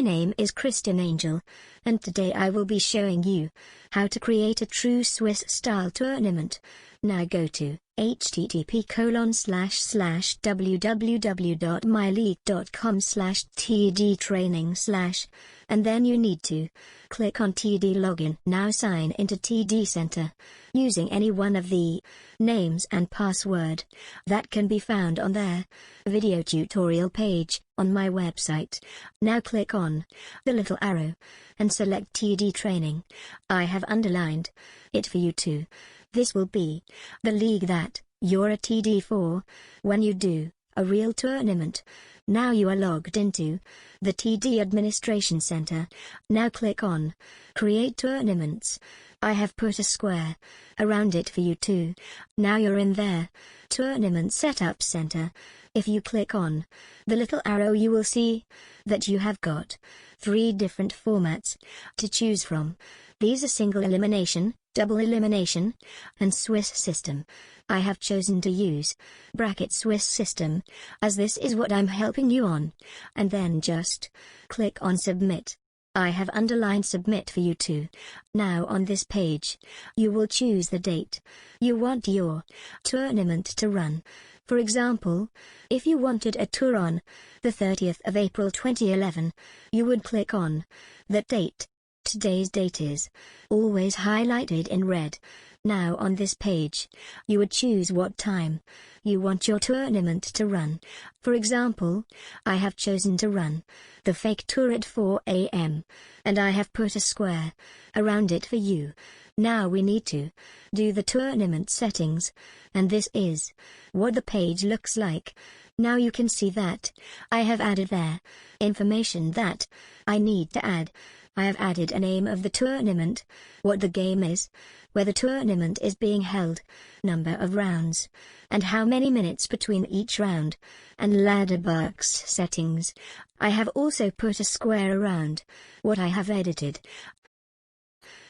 My name is Kristen Angel, and today I will be showing you how to create a true Swiss-style tournament. Now go to http://www.myleague.com/tdtraining/ and then you need to click on TD Login. Now sign into TD Center using any one of the names and password that can be found on their video tutorial page on my website. Now click on the little arrow and select TD Training. I have underlined it for you too. This will be the league that you're a TD for when you do a real tournament. Now you are logged into the TD Administration Center. Now click on Create Tournaments. I have put a square around it for you too. Now you're in there Tournament Setup Center. If you click on the little arrow, you will see that you have got 3 different formats to choose from. These are single elimination, double elimination, and Swiss system. I have chosen to use bracket Swiss system, as this is what I'm helping you on. And then just click on submit. I have underlined submit for you too. Now on this page, you will choose the date you want your tournament to run. For example, if you wanted a tour on the 30th of April 2011, you would click on that date. Today's date is always highlighted in red. Now on this page, you would choose what time you want your tournament to run. For example, I have chosen to run the fake tour at 4 AM, and I have put a square around it for you. Now we need to do the tournament settings, and this is what the page looks like. Now you can see that I have added there information that I need to add. I have added a name of the tournament, what the game is, where the tournament is being held, number of rounds, and how many minutes between each round, and ladder box settings. I have also put a square around what I have edited.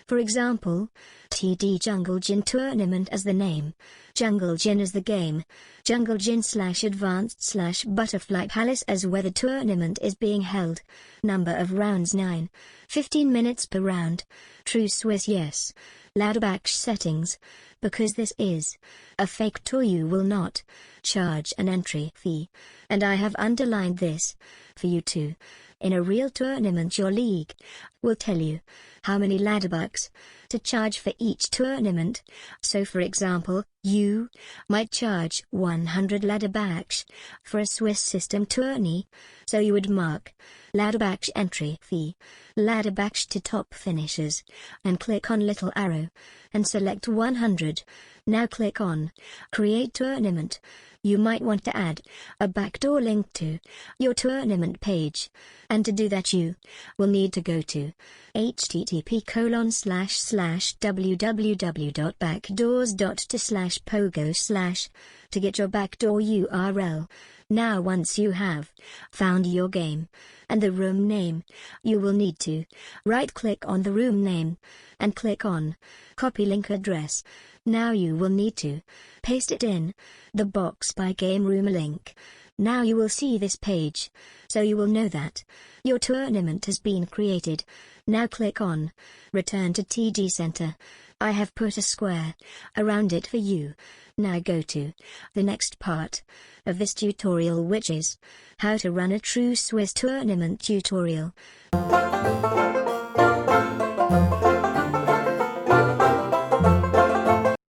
For example, TD Jungle Gym Tournament as the name, Jungle Gym as the game, Jungle Gym/Advanced/Butterfly Palace as where the tournament is being held, number of rounds 9, 15 minutes per round, true Swiss yes, ladderback settings. Because this is a fake tour, you will not charge an entry fee, and I have underlined this for you too. In a real tournament, your league will tell you how many ladderbucks to charge for each tournament. So for example, you might charge 100 ladderbacks for a Swiss system tourney. So you would mark ladderback entry fee, ladderback to top finishers, and click on little arrow and select 100. Now click on Create Tournament. You might want to add a backdoor link to your tournament page, and to do that you will need to go to http://www.backdoors.to/pogo/ to get your backdoor URL. Now once you have found your game and the room name, you will need to right-click on the room name and click on Copy Link Address. Now you will need to paste it in the box by Game Room link. Now you will see this page, so you will know that your tournament has been created. Now click on Return to TD Center. I have put a square around it for you. Now go to the next part of this tutorial, which is how to run a true Swiss tournament tutorial.